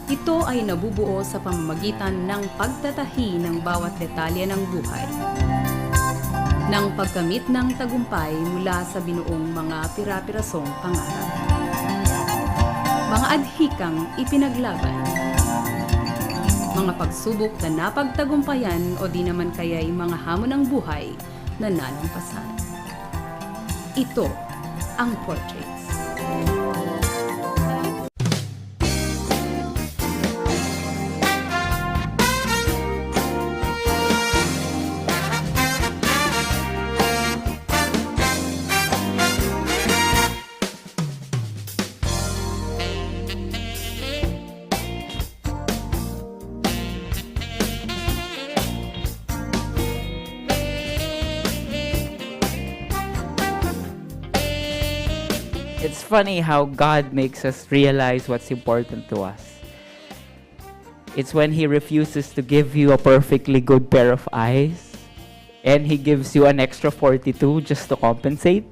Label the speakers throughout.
Speaker 1: Ito ay nabubuo sa pamamagitan ng pagtatahi ng bawat detalye ng buhay, ng pagkamit ng tagumpay mula sa binuong mga pira-pirasong pangarap, mga adhikang ipinaglaban, mga pagsubok na napagtagumpayan o di naman kaya'y mga hamon ng buhay na nalampasan. Ito ang Portraits.
Speaker 2: It's funny how God makes us realize what's important to us. It's when He refuses to give you a perfectly good pair of eyes and He gives you an extra 42 just to compensate,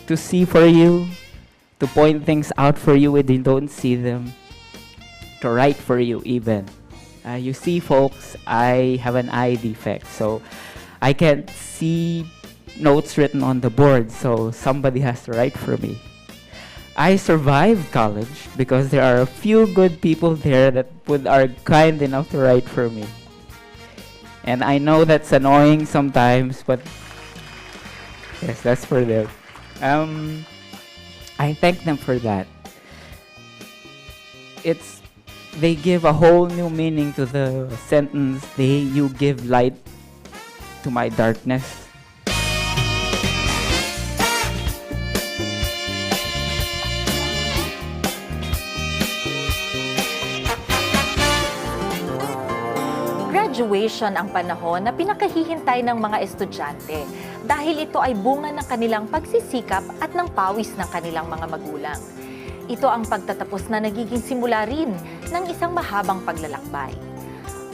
Speaker 2: to see for you, to point things out for you when you don't see them, to write for you even. You see, folks, I have an eye defect, so I can't see notes written on the board, so somebody has to write for me. I survived college because there are a few good people there that are kind enough to write for me. And I know that's annoying sometimes, but yes, that's for them. I thank them for that. They give a whole new meaning to the sentence, you give light to my darkness.
Speaker 3: Graduation ang panahon na pinakahihintay ng mga estudyante dahil ito ay bunga ng kanilang pagsisikap at ng pawis ng kanilang mga magulang. Ito ang pagtatapos na nagiging simula rin ng isang mahabang paglalakbay.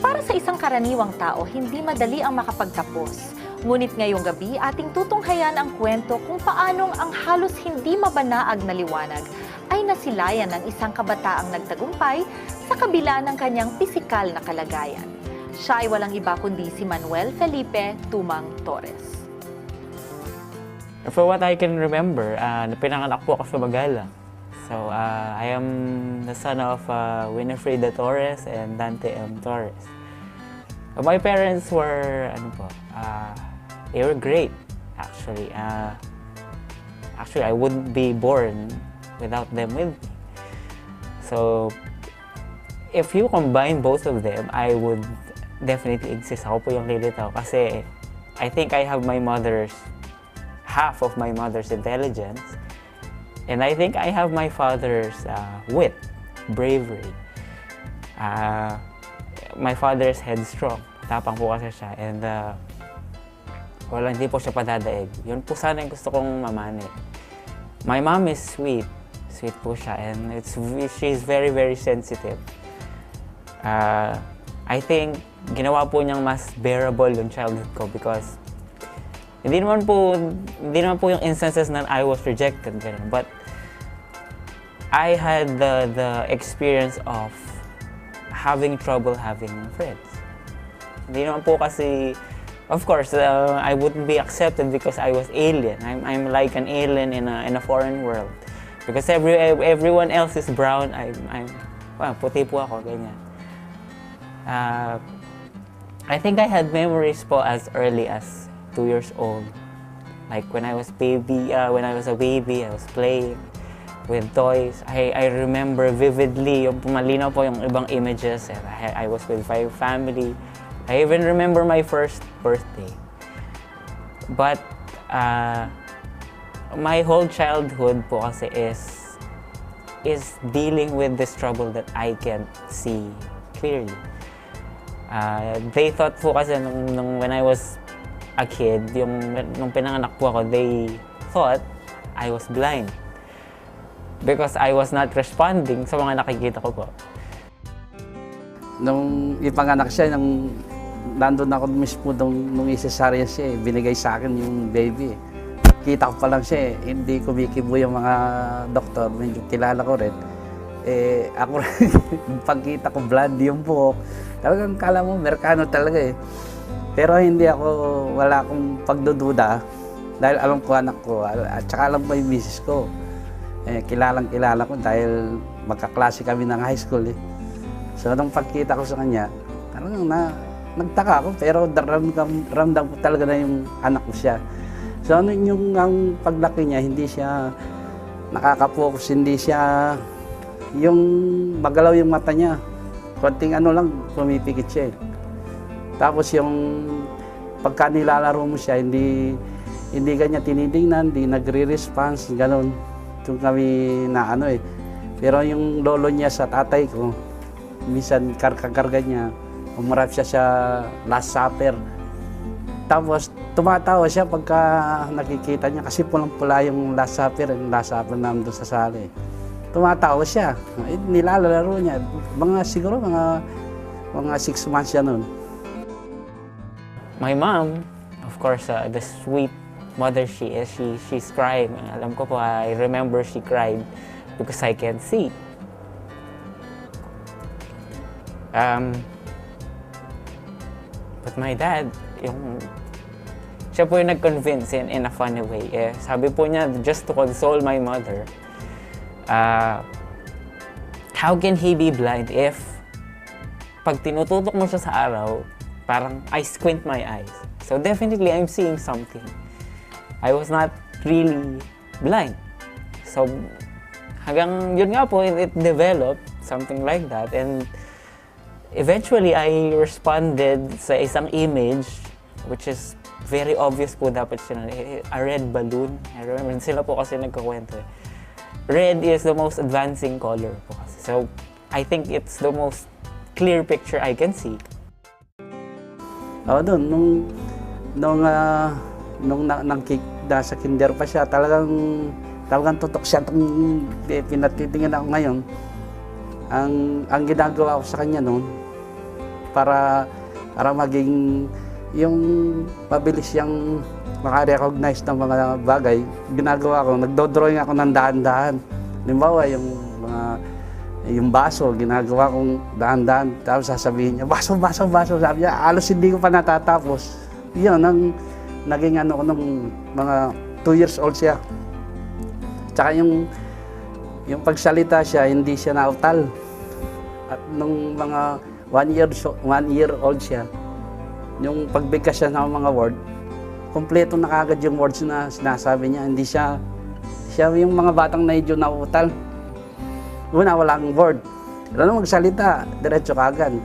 Speaker 3: Para sa isang karaniwang tao, hindi madali ang makapagtapos. Ngunit ngayong gabi, ating tutunghayan ang kwento kung paanong ang halos hindi mabanaag na liwanag ay nasilayan ng isang kabataang nagtagumpay sa kabila ng kanyang pisikal na kalagayan. Siya ay walang iba kundi si Manuel Felipe Tumang Torres.
Speaker 2: For what I can remember, pinanganak po ako sa Magalang. So, I am the son of Winifreda Torres and Dante M. Torres. My parents were, they were great, actually. Actually, I wouldn't be born without them with me. So, if you combine both of them, I would definitely exist. Ako po yung lilitaw kasi I think I have half of my mother's intelligence, and I think I have my father's wit, bravery. My father's headstrong. Tapang po kasi siya, and hindi po siya padadaig. Yun po sana yung gusto kong mamani. My mom is sweet. Sweet po siya, and she's very, very sensitive. I think ginawa po niyang mas bearable yung childhood ko because hindi naman po yung instances na I was rejected, but I had the experience of having trouble having friends. Hindi naman po kasi, of course, I wouldn't be accepted because I was alien. I'm like an alien in a foreign world. Because everyone else is brown, puti po ako, ganyan. I think I had memories po as early as 2 years old. Like when I was a baby, I was playing with toys. I remember vividly, yung pumalinaw po yung ibang images. I was with my family. I even remember my first birthday. But my whole childhood po kasi is dealing with this trouble that I can't see clearly. They thought po kasi nung when I was a kid, nung pinanganak po ako, they thought I was blind because I was not responding sa mga nakikita ko po.
Speaker 4: Nung ipanganak siya, nandun ako mismo nung isa-sarya siya, binigay sa akin yung baby. Kita ko pa lang siya, hindi kumikibo yung mga doktor, medyo kilala ko rin. Ako rin, pagkita ko blonde yung buhok, talagang kala mo, Amerikano talaga eh. Pero wala akong pagdududa dahil alam ko anak ko at saka alam ko yung misis ko. Kilala ko dahil magkaklase kami ng high school eh. So nung pagkita ko sa kanya, talagang nagtaka ako pero ramdam ko talaga na yung anak ko siya. So yung ang paglaki niya, hindi siya nakaka-focus, hindi siya yung magalaw yung mata niya. Konting lang, pumipikit siya eh. Tapos yung pagka nilalaro mo siya, hindi kanya tinitingnan, hindi nagre-response, ganun. Doon kami na Pero yung lolo niya sa tatay ko, minsan karga niya, umarap siya sa Last Supper. Tapos tumatawa siya pagka nakikita niya kasi pulang-pula yung Last Supper namin doon sa sala eh. Tumatawa siya, nilalaro niya. Siguro mga 6 months siya noon.
Speaker 2: My mom, of course, the sweet mother she is, she's crying. Alam ko po, I remember she cried because I can't see. But my dad, siya po yung nag-convince in a funny way. Sabi po niya, just to console my mother, how can he be blind if pag tinututok mo siya sa araw, parang I squint my eyes. So definitely, I'm seeing something. I was not really blind. So hanggang yun nga po, it developed something like that. And eventually, I responded sa isang image, which is very obvious po dapat siya, a red balloon. I remember, sila po kasi nagkakwento eh. Red is the most advancing color po kasi. So I think it's the most clear picture I can see.
Speaker 4: Doon, nung nasa kinder pa siya, talagang tutok siya itong pinatitingin ako ngayon. Ang ginagawa ko sa kanya noon, para maging yung mabilis siyang makarecognize ng mga bagay, ginagawa ko, nagdodrawing ako ng dahan-dahan. Halimbawa, yung baso, ginagawa kong dahan-dahan, tapos sasabihin niya, baso. Sabi niya, alos hindi ko pa natatapos. Yun, naging ko nung mga 2 years old siya. Tsaka yung pagsalita siya, hindi siya nautal. At nung mga 1 year old siya, yung pagbigkas siya ng mga word, kompleto na kagad yung words na sinasabi niya. Hindi siya yung mga batang medyo nautal. Una, walang word. Pero nung magsalita, diretso kagad.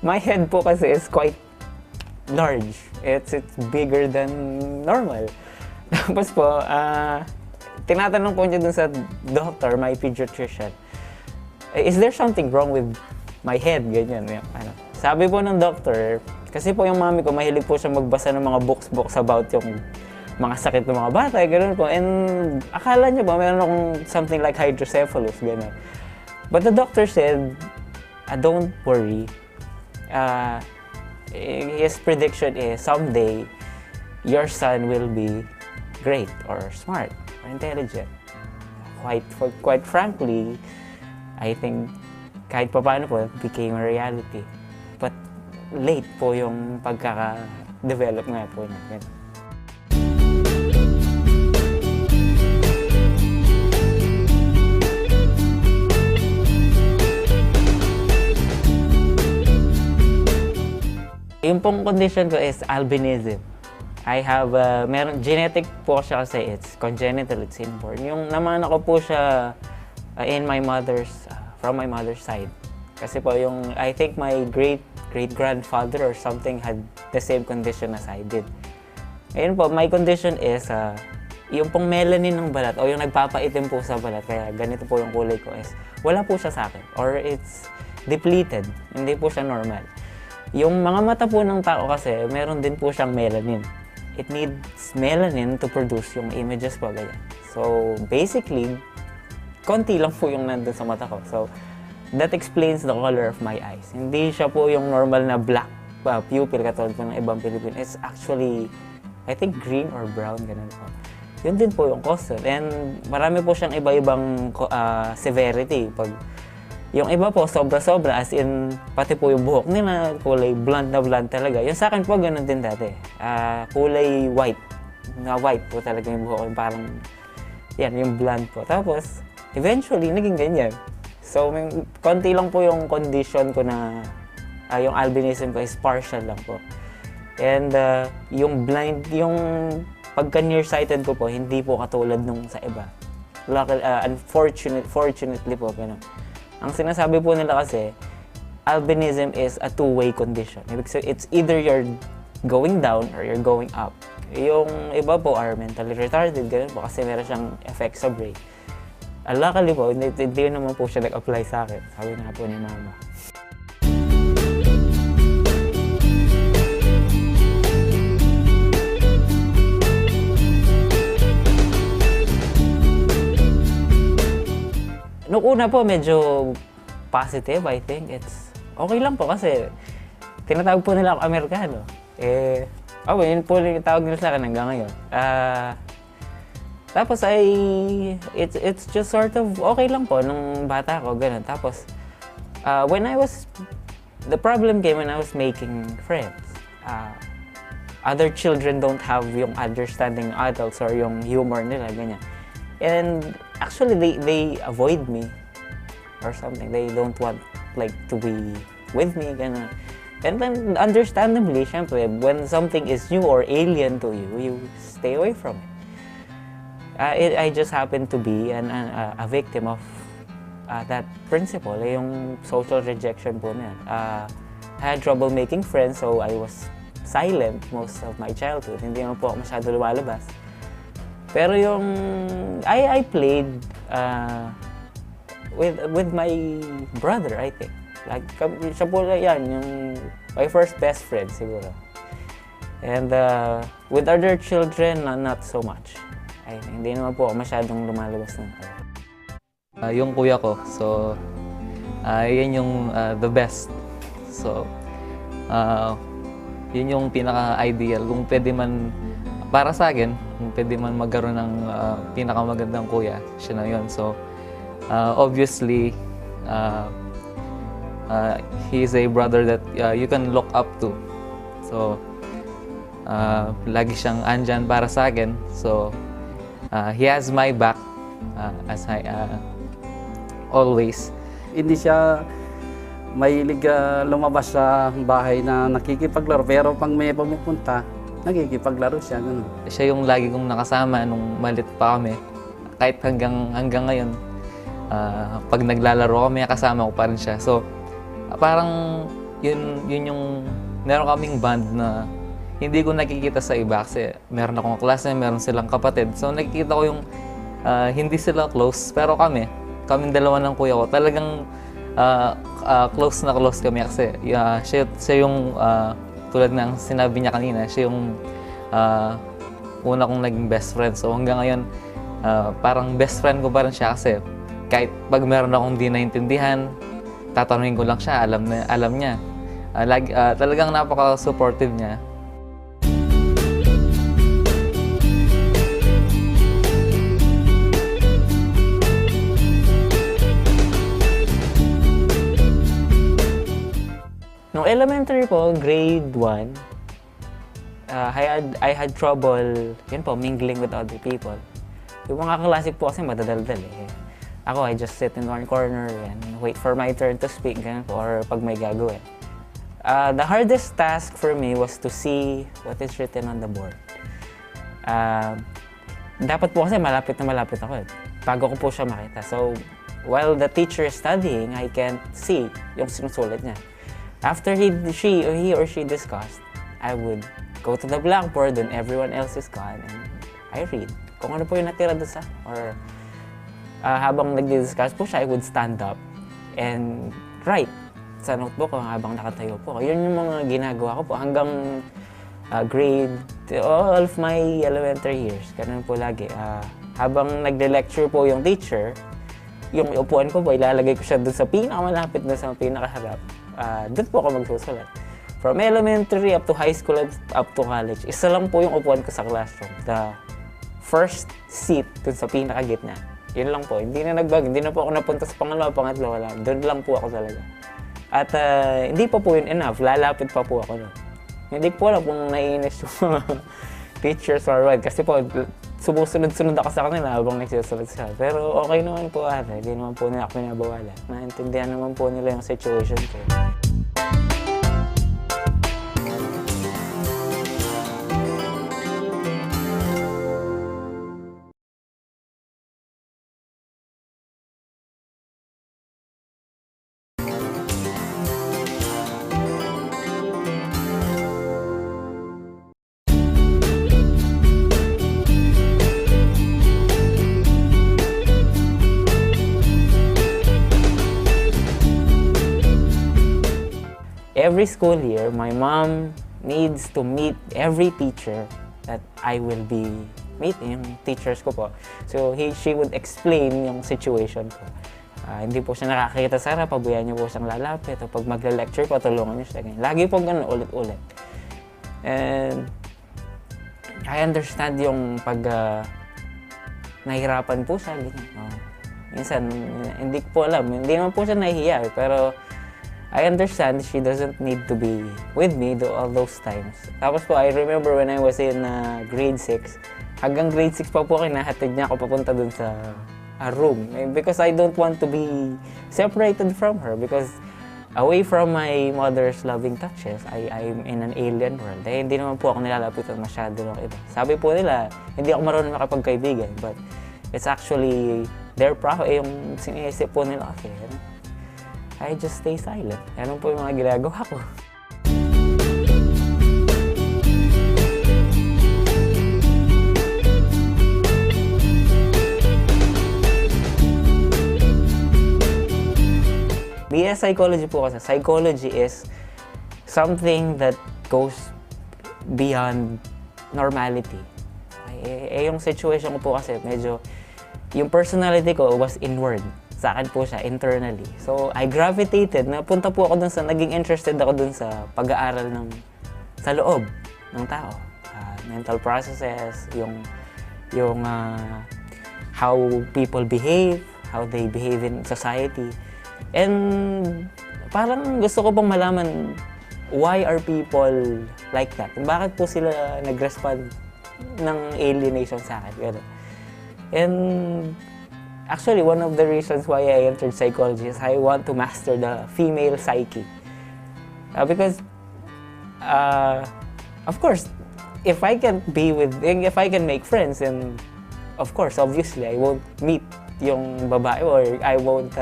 Speaker 2: My head po kasi is quite large. It's bigger than normal. Tapos po, tinatanong po niya dun sa doctor, my pediatrician, is there something wrong with my head? Ganyan. Sabi po ng doctor, kasi po yung mami ko, mahilig po siya magbasa ng mga books about yung mga sakit ng mga bata, gano'n po. And akala niya ba, meron akong something like hydrocephalus, gano'n. But the doctor said, don't worry. His prediction is someday your son will be great or smart or intelligent. Quite frankly, I think kahit pa paano po, it became a reality. But late po yung pagkaka-develop nga po niya. Yung pong condition ko is albinism. I have, genetic po siya kasi, it's congenital, it's inborn. Yung namana ko po siya from my mother's side. Kasi po I think my great-grandfather or something had the same condition as I did. Ayun po, my condition is, yung pong melanin ng balat o yung nagpapaitim po sa balat, kaya ganito po yung kulay ko is, wala po siya sa akin or it's depleted, hindi po siya normal. Yung mga mata po ng tao kasi, meron din po siyang melanin. It needs melanin to produce yung images po, ganyan. So, basically, konti lang po yung nandun sa mata ko. So,
Speaker 5: that explains the color of my eyes. Hindi siya po yung normal na black pupil katulad po ng ibang Pilipino. It's actually, I think, green or brown, ganun po. Yun din po yung cause. And marami po siyang iba-ibang severity. Pag yung iba po, sobra-sobra, as in, pati po yung buhok nila, kulay blonde na blonde talaga. Yung sa akin po, ganun din dati. Kulay white. Na white po talaga yung buhok. Parang, yan, yung blonde po. Tapos, eventually, naging ganyan. So, konti lang po yung condition ko na yung albinism ko is partial lang po. And yung blind, yung pagka-nearsighted ko po, hindi po katulad nung sa iba. Fortunately po, gano'n. Ang sinasabi po nila kasi, albinism is a two-way condition. It's either you're going down or you're going up. Yung iba po are mentally retarded, gano'n po, kasi meron siyang effect sa brain. Luckily po, hindi naman po siya nag-apply sa akin. Sabi na po ni mama. Noong una po, medyo positive, I think. It's okay lang po kasi tinatawag po nila ako Amerikano. Yun po yung tawag nila sa akin hanggang ngayon. Tapos it's just sort of okay lang po nung bata ko, ganun. Tapos, the problem came when I was making friends. Other children don't have yung understanding ng adults or yung humor nila, ganyan. And actually, they avoid me or something. They don't want like to be with me, ganun. And then, understandably, syempre, when something is new or alien to you, you stay away from it. I just happened to be a victim of that principle, yung social rejection po na yan. I had trouble making friends, so I was silent most of my childhood. Hindi naman po ako masyado lumalabas. Pero yung I played with my brother, I think. Like, siya po yan, yung my first best friend siguro. And with other children, not so much. Hindi naman po ako masyadong lumalabas ng
Speaker 6: yung kuya ko, so yun yung the best. So yun yung pinaka-ideal. Kung pwede man, para sa akin, kung pwede man magkaroon ng pinakamagandang kuya, siya na yun. So obviously, he is a brother that you can look up to. So lagi siyang andyan para sa akin. So he has my back as I always.
Speaker 4: Hindi siya mahilig lumabas sa bahay na nakikipaglaro, pero pag may pumupunta, nakikipaglaro siya. Ganun.
Speaker 6: Siya yung lagi kong nakasama nung malit pa kami. Kahit hanggang ngayon, pag naglalaro kami, kasama ko pa rin siya. So, parang yun yung meron kaming band na hindi ko nakikita sa iba kasi meron akong klase, meron silang kapatid. So, nakikita ko yung hindi sila close, pero kaming dalawa ng kuya ko, talagang close na close kami kasi siya yung tulad ng sinabi niya kanina, siya yung una kong naging best friend. So hanggang ngayon, parang best friend ko pa rin siya kasi kahit pag meron akong di naintindihan, tatanungin ko lang siya, alam niya. Talagang napaka-supportive niya.
Speaker 5: Nung elementary po, grade 1, I had trouble, mingling with other people. Yung mga kaklase po kasi madadaldal eh. Ako, I just sit in one corner and wait for my turn to speak, ganun po, or pag may gagawin. The hardest task for me was to see what is written on the board. Dapat po kasi malapit na malapit ako eh, bago ko po siya makita. So, while the teacher is studying, I can't see yung sinusulat niya. After he or she discussed, I would go to the blackboard when everyone else is gone and I read. Kung ano po yung natira doon sa, or habang nagdi-discuss po siya, I would stand up and write sa notebook ko habang nakatayo po. Yun yung mga ginagawa ko po hanggang all of my elementary years. Ganun po lagi. Habang nagde-lecture po yung teacher, yung upuan ko po, ilalagay ko siya dun sa pinakamalapit na sa pinakaharap. Doon po ako magsusulat. From elementary up to high school up to college, isa lang po yung upuan ko sa classroom. The first seat dun sa pinakagitna. Yun lang po. Hindi na nagbago. Hindi na po ako napunta sa pangalawa, pangatlo. Wala. Doon lang po ako talaga. At hindi pa po yun enough. Lalapit pa po ako doon. Hindi po alam kung naiinis yung mga teachers or what. Kasi po, sumusunod-sunod ako sa kanila habang nagsusunod sila. Pero okay naman po ate. Hindi naman po nila ako pinabawala. Naintindihan naman po nila yung situation ko. Every school year, my mom needs to meet every teacher that I will be meeting, yung teachers ko po. So, she would explain yung situation ko. Hindi po siya nakakita sa harap, pabayaan niyo po siyang lalapit. O pag magla-lecture po, tulungan niyo siya. Lagi po ganun, ulit-ulit. And I understand yung pag nahihirapan po siya. Minsan, hindi ko po alam. Hindi naman po siya nahihiya. Pero I understand she doesn't need to be with me all those times. Tapos po, I remember when I was in grade 6, hanggang grade 6 pa po kinahatid niya ako papunta dun sa room. Because I don't want to be separated from her. Because away from my mother's loving touches, I'm in an alien world. Hindi naman po ako nilalapitan masyado ng iba. Sabi po nila, hindi ako marunong makapagkaibigan. But it's actually their problem. Yung sinisip po nila kasi, I just stay silent. Yan po yung mga ginagawa ko. BS Psychology po kasi. Psychology is something that goes beyond normality. Yung situation ko po kasi medyo, yung personality ko was inward. Sa akin po siya, internally. So, I gravitated. Napunta po ako dun sa, naging interested ako dun sa pag-aaral sa loob ng tao. Mental processes, yung how people behave, how they behave in society. And parang gusto ko pong malaman, why are people like that? Bakit po sila nag-respond ng alienation sa akin? Ganun. And actually, one of the reasons why I entered psychology is I want to master the female psyche. Because, of course, if I can make friends, then, of course, obviously, I won't meet yung babae or I won't,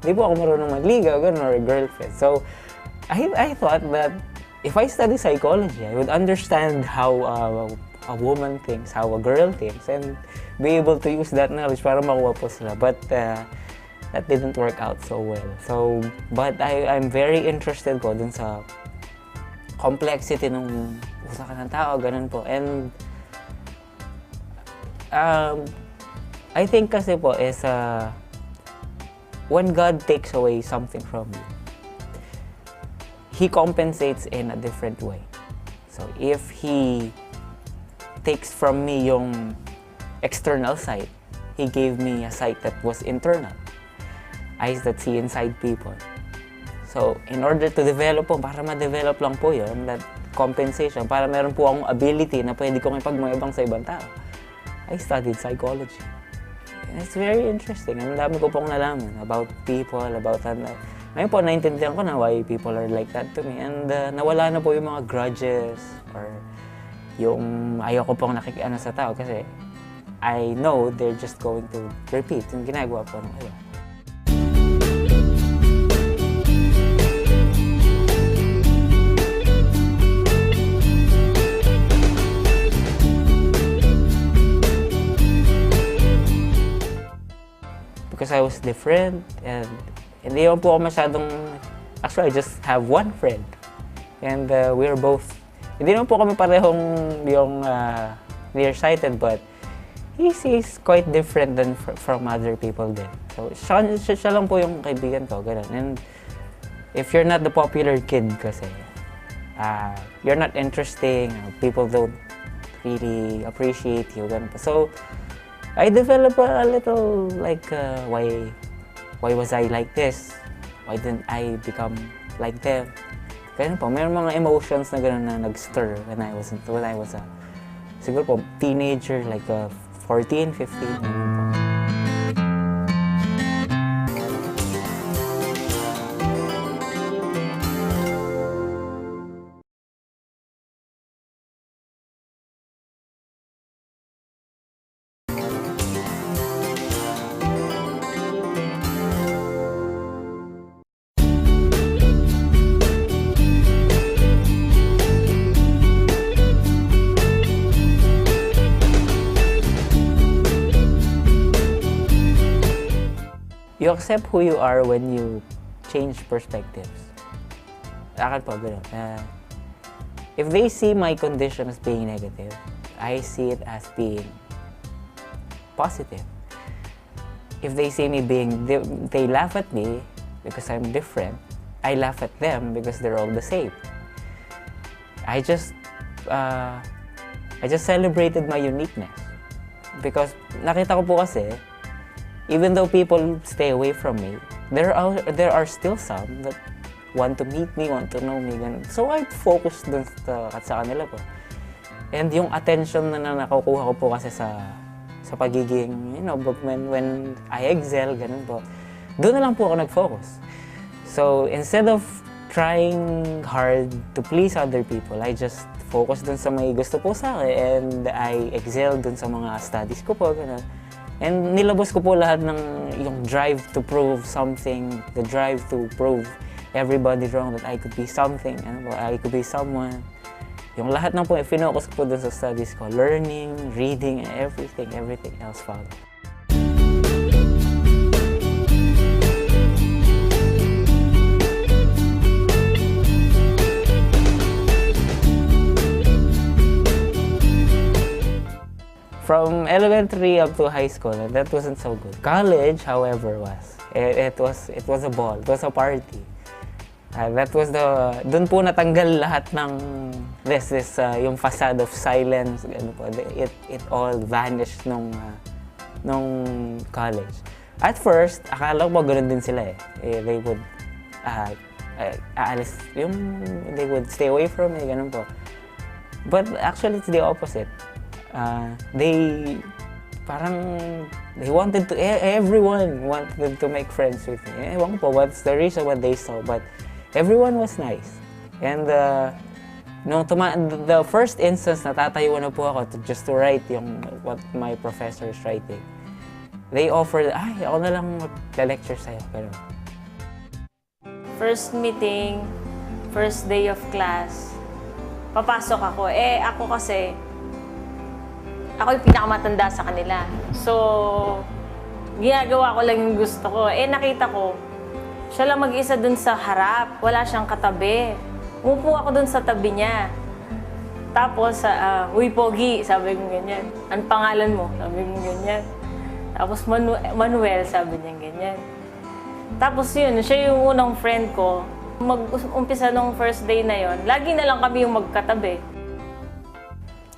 Speaker 5: hindi po ako marunong magligaw, or a girlfriend. So, I thought that if I study psychology, I would understand how a woman thinks, how a girl thinks, and be able to use that knowledge para makuha po sila. But that didn't work out so well. So, but I'm very interested po dun sa complexity ng usapan ng tao, ganun po. And I think kasi po is when God takes away something from you, He compensates in a different way. So, if He takes from me yung external sight, He gave me a sight that was internal. Eyes that see inside people. So, in order to develop po, para ma-develop lang po yun, that compensation, para meron po akong ability na pwede kong ipagmayabang sa ibang tao, I studied psychology. And it's very interesting. Ang dami ko pong nalaman about people, about ngayon po, naintindihan ko na why people are like that to me. And nawala na po yung mga grudges or yung ayoko pong nakikiano sa tao kasi I know they're just going to repeat yung ginagawa po ng iba. Because I was different and hindi naman po ako masyadong, actually I just have one friend and we're both, hindi naman po kami parehong yung nearsighted, but he's quite different than from other people din. So, siya lang po yung kaibigan ko, ganun. And if you're not the popular kid kasi, you're not interesting, people don't really appreciate you, ganun po. So, I developed a little like, why was I like this? Why didn't I become like them? Ganun po, mayroon mga emotions na gano'n na nag-stir when I was a, siguro po, teenager, like 14, 15, ganun po. You accept who you are when you change perspectives. Akin po, gano'n. If they see my condition as being negative, I see it as being positive. If they see me they laugh at me because I'm different. I laugh at them because they're all the same. I just celebrated my uniqueness. Because nakita ko po kasi, even though people stay away from me, there are still some that want to meet me, want to know me. So I focus dun sa kanila po. And yung attention na nakukuha ko po kasi sa pagiging, when I excel, ganun po, doon na lang po ako nag-focus. So instead of trying hard to please other people, I just focus dun sa may gusto po sa akin and I excel dun sa mga studies ko po, ganun. And nilabas ko po lahat ng yung drive to prove something, the drive to prove everybody wrong that I could be something, I could be someone. Yung lahat ng po, finocus ko po dun sa studies ko, learning, reading, and everything else followed. From elementary up to high school, that wasn't so good. College, however, it was a ball. It was a party. Doon po natanggal lahat ng yung facade of silence. It all vanished nung college. At first, akala ko ganoon din sila eh. They would they would stay away from me, ganun po. But actually, it's the opposite. Everyone wanted to make friends with me. Ewan ko po what's the reason what they saw, but everyone was nice. And the first instance na tatayuan na po ako just to write what my professor is writing, they offered, ako na lang mag-lecture sa'yo. Pero
Speaker 7: first meeting, first day of class, papasok ako. Ako kasi, ako yung pinakamatanda sa kanila. So, ginagawa ko lang yung gusto ko. Nakita ko, siya lang mag-isa dun sa harap. Wala siyang katabi. Umupo ako dun sa tabi niya. Tapos, "Uy, Pogi," sabi ko ganyan. "Ano pangalan mo?" Sabi ko ganyan. Tapos, Manuel, sabi niya ganyan. Tapos yun, siya yung unang friend ko. Mag-umpisa nung first day na yon, lagi na lang kami yung magkatabi.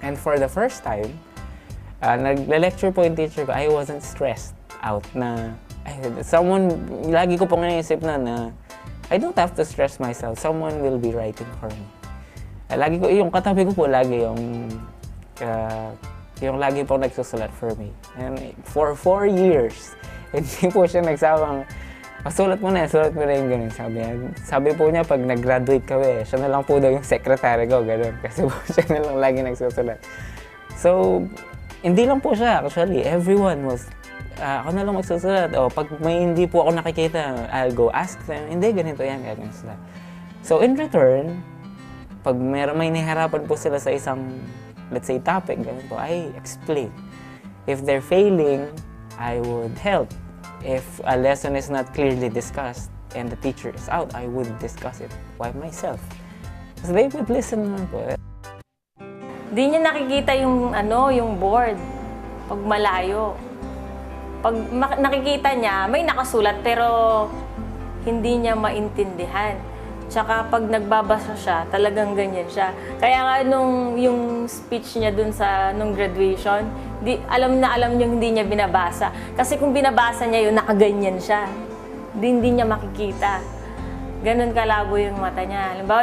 Speaker 5: And for the first time, nag-lecture po yung teacher ko, I wasn't stressed out na, lagi ko pong naisip na I don't have to stress myself, someone will be writing for me. Lagi ko, yung katabi ko po lagi yung lagi po nagsusulat for me. And for 4 years, hindi po siya nagsawang, sulat mo na yung ganun. Sabi po niya, pag nag-graduate kami, siya na lang po daw yung secretary ko, ganun. Kasi po siya na lang lagi nagsusulat. So, hindi lang po siya, actually. Everyone was, ako na lang magsusulat. Pag may hindi po ako nakikita, I'll go ask them, hindi, ganito yan, ganyan sila. So, in return, pag may nahihirapan po sila sa isang, let's say, topic, ganun po, I explain. If they're failing, I would help. If a lesson is not clearly discussed and the teacher is out, I would discuss it by myself. So they would listen naman po.
Speaker 7: Di niya nakikita yung board. pag malayo. Pag nakikita niya, may nakasulat pero hindi niya maintindihan. Tsaka pag nagbabasa siya, talagang ganyan siya. Kaya nga nung yung speech niya dun sa nung graduation, alam niya hindi niya binabasa. Kasi kung binabasa niya yun, nakaganyan siya. Hindi niya makikita. Ganun kalabo yung mata niya. Halimbawa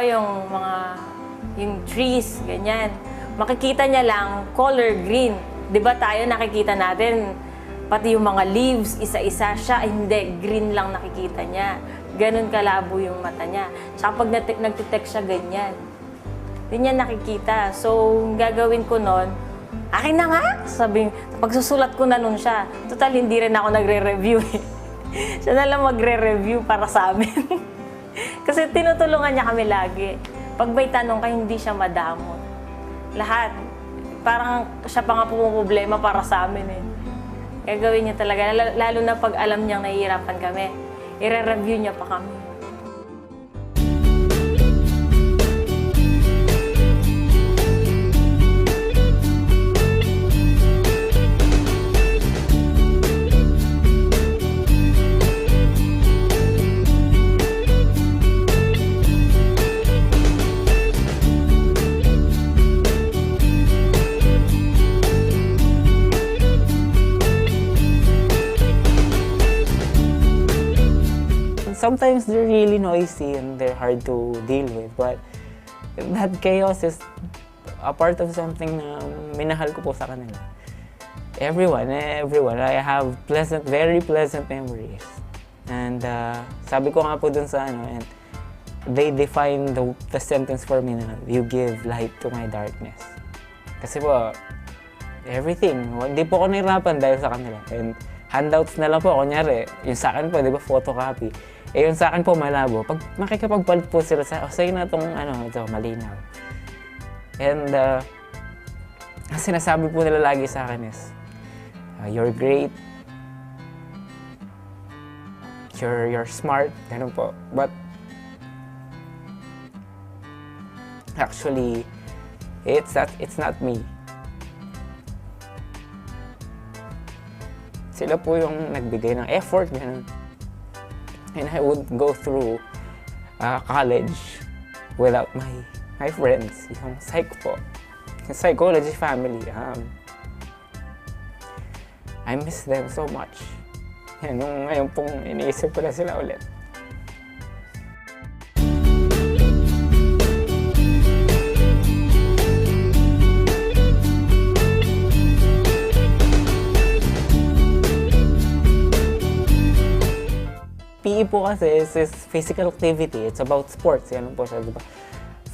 Speaker 7: yung trees, ganyan. Makikita niya lang color green. 'Di ba tayo nakikita natin pati yung mga leaves, isa-isa siya, hindi, green lang nakikita niya. Ganun kalabo yung mata niya. Tsaka pag nagtitext siya, ganyan. Hindi niya nakikita. So, gagawin ko nun, akin na nga! Sabi, pagsusulat ko na nun siya. Total, hindi rin ako nagre-review eh. Siya na lang magre-review para sa amin. Kasi tinutulungan niya kami lagi. Pag may tanong ka, hindi siya madamot. Lahat. Parang siya pa nga problema para sa amin eh. Gagawin niya talaga, lalo na pag alam niyang nahihirapan kami. I-review niya pa kami.
Speaker 5: Sometimes they're really noisy and they're hard to deal with, but that chaos is a part of something na minahal ko po sa kanila. Everyone, I have very pleasant memories. And sabi ko nga po dun sa and they define the sentence for me na, you give light to my darkness. Kasi po, everything, hindi po ako nahirapan dahil sa kanila. And handouts na lang po, kunyari, yung sa akin po, di ba, photocopy. Yung sa akin po, malabo. Pag makikipagpalit po sila sa'yo na itong, ito, malinaw. And, ang sinasabi po nila lagi sa akin is, you're great, you're smart, ganun po. But, actually, it's not me. Sila po yung nagbigay ng effort, ganun. And I would go through college without my friends, yung psych po, yung psychology family. I miss them so much. Yan, nung ngayon pong iniisip ko na sila ulit. PE po kasi is physical activity. It's about sports. Yan po siya, diba?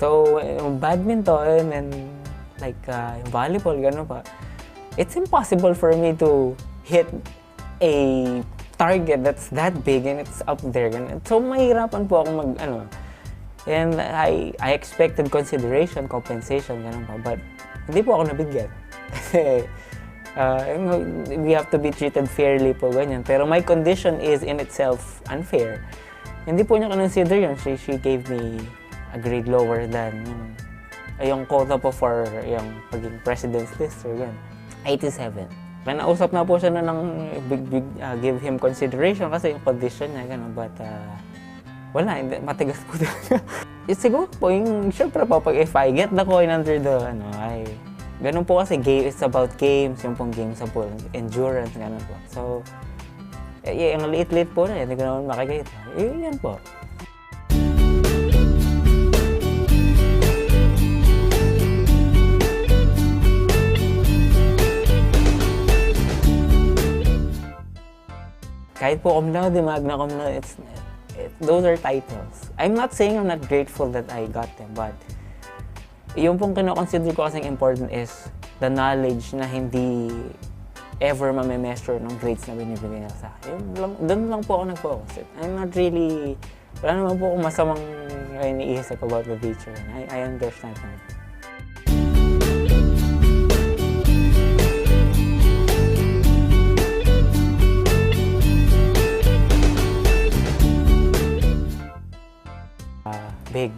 Speaker 5: So, badminton and like volleyball, gano'n pa. It's impossible for me to hit a target that's that big and it's up there. Ganun. So, mahirapan po ako And I expected consideration, compensation, gano'n pa. But, hindi po ako nabigyan. Kasi, we have to be treated fairly po, ganyan. Pero my condition is in itself unfair. Hindi po niya consider yun. She gave me a grade lower than yung quota po for yung paging president's list or ganyan. 87. May nausap na po siya na ng give him consideration kasi yung condition niya, gano'n. But, wala, hindi, matigas po talaga. Siguro po, syempre po, if I get the coin under the, ganun po kasi it's about games, yung pong games sa pool, endurance, ganun po. So, yung liit-liit po na, hindi ko naman makikita. Yan po. Kahit po cum laude, magna cum laude, those are titles. I'm not saying I'm not grateful that I got them, but yung pong kinoconsider ko kasing important is the knowledge na hindi ever mame-measure ng grades na binibigay nila sa akin. Doon lang po ako nag-focus. I'm not really, wala naman po akong masamang iniisip about the teacher. I understand that.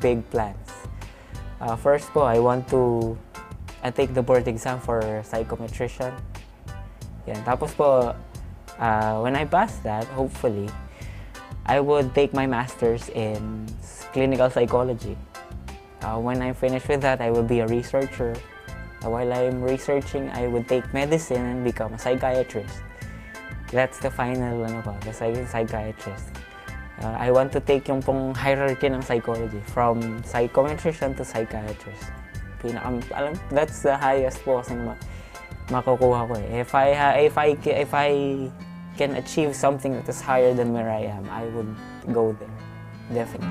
Speaker 5: Big plans. First po, I want to take the board exam for psychometrician. Yan. Tapos po, when I pass that, hopefully, I would take my master's in clinical psychology. When I finish with that, I will be a researcher. While I'm researching, I would take medicine and become a psychiatrist. That's the final, the psychiatrist. I want to take yung pong hierarchy ng psychology, from psychometrician to psychiatrist. That's the highest po kasing makukuha ko eh. If I can achieve something that is higher than where I am, I would go there, definitely.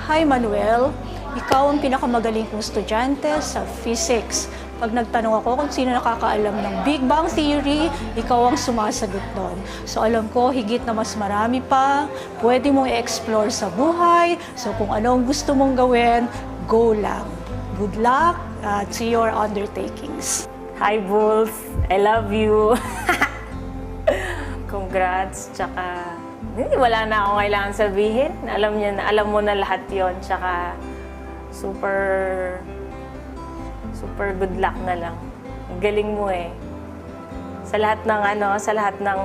Speaker 8: Hi Manuel, ikaw ang pinakamagaling kong estudyante sa physics. Pag nagtanong ako kung sino nakakaalam ng Big Bang Theory, ikaw ang sumasagot doon. So alam ko, higit na mas marami pa, pwede mong i-explore sa buhay. So kung ano ang gusto mong gawin, go lang. Good luck to your undertakings.
Speaker 7: Hi, Bulls. I love you. Congrats. Tsaka, wala na akong kailangan sabihin. Alam mo na lahat yon. Tsaka, super good luck na lang. Ang galing mo eh. Sa lahat ng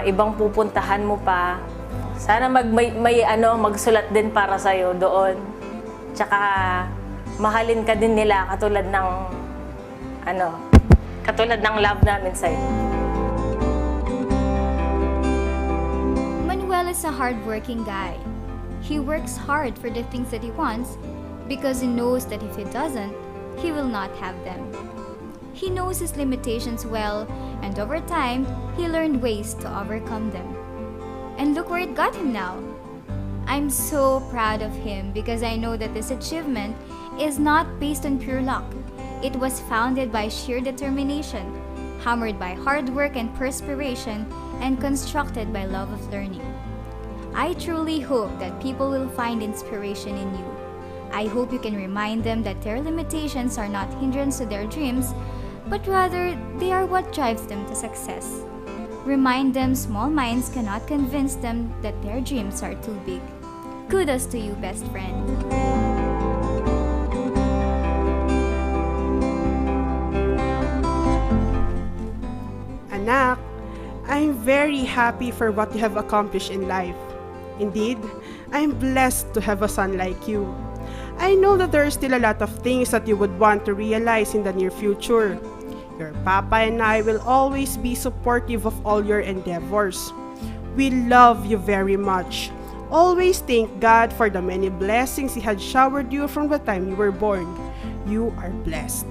Speaker 7: ibang pupuntahan mo pa, sana magsulat din para sa'yo doon. Tsaka, mahalin ka din nila katulad ng love namin sa'yo.
Speaker 9: Manuel is a hardworking guy. He works hard for the things that he wants because he knows that if he doesn't, he will not have them. He knows his limitations well, and over time, he learned ways to overcome them. And look where it got him now. I'm so proud of him because I know that this achievement is not based on pure luck. It was founded by sheer determination, hammered by hard work and perspiration, and constructed by love of learning. I truly hope that people will find inspiration in you. I hope you can remind them that their limitations are not hindrance to their dreams, but rather they are what drives them to success. Remind them small minds cannot convince them that their dreams are too big. Kudos to you, best friend.
Speaker 10: Anak, I'm very happy for what you have accomplished in life. Indeed, I'm blessed to have a son like you. I know that there are still a lot of things that you would want to realize in the near future. Your papa and I will always be supportive of all your endeavors. We love you very much. Always thank God for the many blessings He had showered you from the time you were born. You are blessed.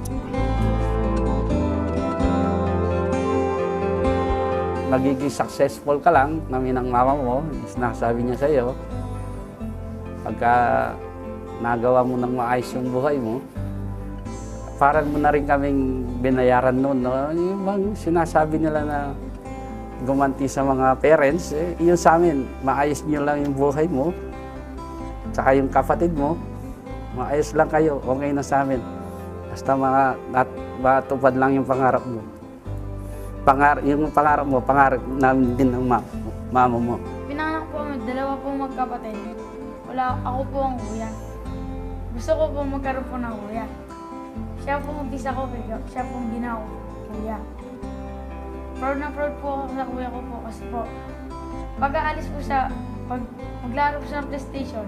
Speaker 4: Magiging successful ka lang, namin ng mama mo, sinasabi niya sa iyo. Pagka nagawa mo ng maayos yung buhay mo, parang mo na rin kaming binayaran noon. No? Yung sinasabi nila na gumanti sa mga parents, yun sa amin, maayos niyo lang yung buhay mo, tsaka yung kapatid mo, maayos lang kayo, okay na sa amin. Basta matupad lang yung pangarap mo. Yung pangarap namin din ng mama mo.
Speaker 11: Pinanganak po kami, dalawa po magkapatid. Ako po ang kuya. Gusto ko po magkaroon po ng kuya. Siya po ang isa ko, siya po ang ginawa ko, kuya. Proud na proud po ako sa kuya ko po kasi po, pag-aalis po siya, pag maglaro po siya ng PlayStation,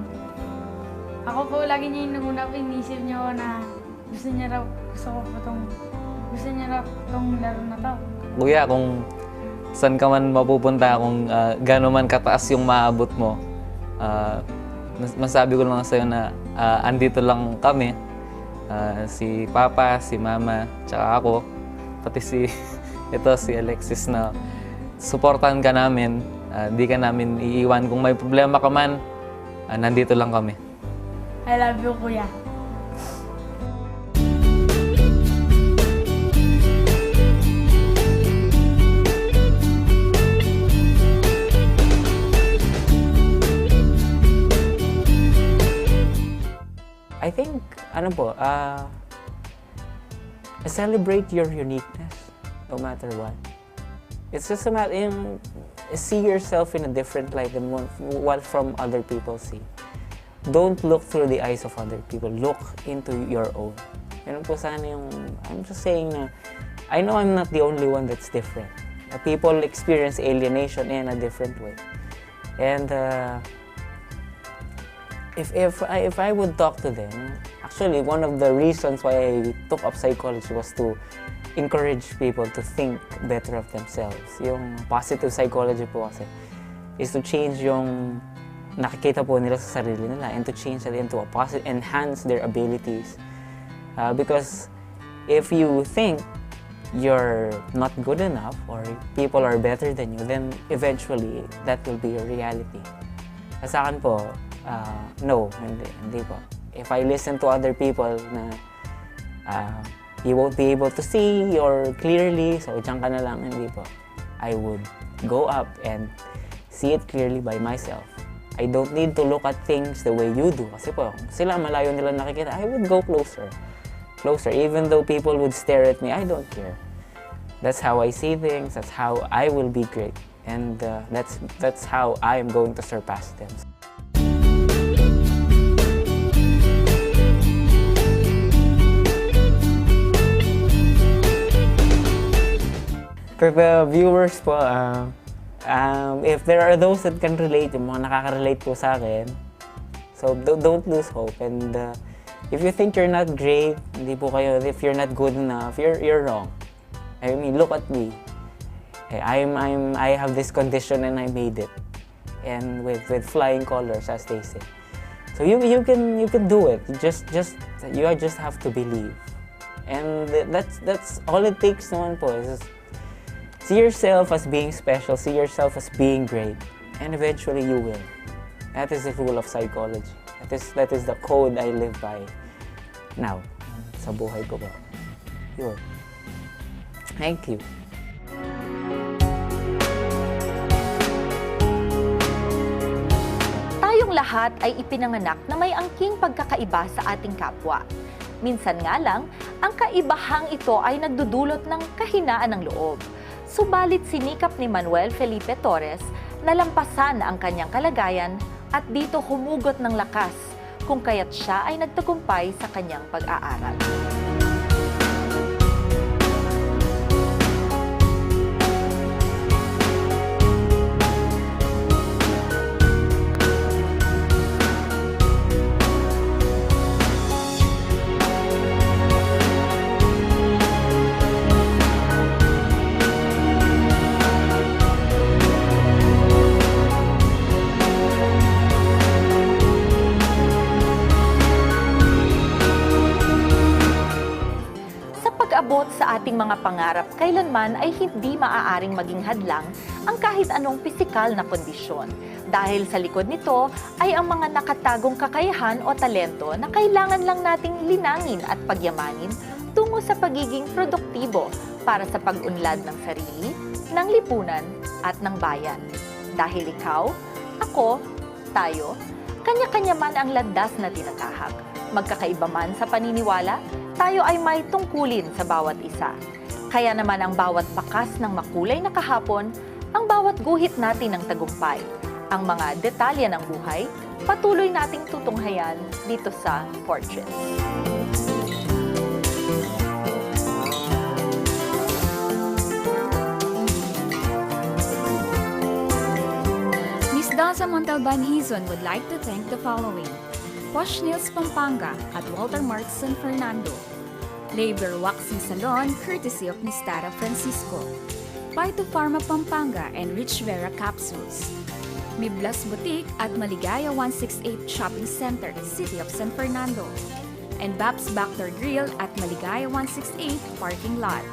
Speaker 11: ako po lagi niya yung nanguna po, inisip niya ko na gusto niya raw tong laro na to.
Speaker 6: Kuya, kung saan ka man mapupunta, kung gano'n man kataas yung maabot mo, masabi ko lang sa'yo na andito lang kami. Si Papa, si Mama, tsaka ako, pati si Alexis na suportahan ka namin, di ka namin iiwan. Kung may problema ka man, nandito lang kami.
Speaker 11: I love you, kuya.
Speaker 5: ano po, celebrate your uniqueness, no matter what. It's just a matter, yung, see yourself in a different light than what from other people see. Don't look through the eyes of other people. Look into your own. Yun po sana yung, I'm just saying na, I know I'm not the only one that's different. People experience alienation in a different way. And if I would talk to them, actually one of the reasons why I took up psychology was to encourage people to think better of themselves. Yung positive psychology po kasi is to change yung nakikita po nila sa sarili nila and to change that into a positive, enhance their abilities. Because if you think you're not good enough or people are better than you, then eventually that will be your reality. Sa akin po, no, hindi po. If I listen to other people na you won't be able to see or clearly, so dyan ka na lang, hindi po. I would go up and see it clearly by myself. I don't need to look at things the way you do. Kasi po, sila malayo nila nakikita, I would go closer. Even though people would stare at me, I don't care. That's how I see things, that's how I will be great. And that's how I am going to surpass them. For the viewers po, if there are those that can relate, yung mga nakaka-relate po sa akin, so don't lose hope. And if you think you're not great, hindi po kayo, if you're not good enough, you're wrong. I mean, look at me. I have this condition and I made it. And with flying colors, as they say. So you can do it. You just have to believe. And that's all it takes naman po, is see yourself as being special, see yourself as being great, and eventually you will. That is the rule of psychology. That is the code I live by now, sa buhay ko ba. Yun. Thank you.
Speaker 3: Tayong lahat ay ipinanganak na may angking pagkakaiba sa ating kapwa. Minsan nga lang, ang kaibahang ito ay nagdudulot ng kahinaan ng loob. Subalit sinikap ni Manuel Felipe Torres na lampasan ang kanyang kalagayan at dito humugot ng lakas kung kaya't siya ay nagtagumpay sa kanyang pag-aaral. Abot sa ating mga pangarap, kailanman ay hindi maaaring maging hadlang ang kahit anong pisikal na kondisyon. Dahil sa likod nito ay ang mga nakatagong kakayahan o talento na kailangan lang nating linangin at pagyamanin tungo sa pagiging produktibo para sa pag-unlad ng sarili, ng lipunan at ng bayan. Dahil ikaw, ako, tayo, kanya-kanya man ang landas na tinatahak. Magkakaiba man sa paniniwala, tayo ay may tungkulin sa bawat isa. Kaya naman ang bawat bakas ng makulay na kahapon, ang bawat guhit natin ng tagumpay, ang mga detalye ng buhay, patuloy nating tutunghayan dito sa Portraits.
Speaker 12: Miss Daza Montalban Hizon would like to thank the following: Posh Nails Pampanga at Walter Marts San Fernando, Labor Waxing Salon courtesy of Miss Tara Francisco, Phyto Pharma Pampanga and Rich Vera Capsules, Miblas Boutique at Maligaya 168 Shopping Center, City of San Fernando, and Babs Backyard Grill at Maligaya 168 Parking Lot.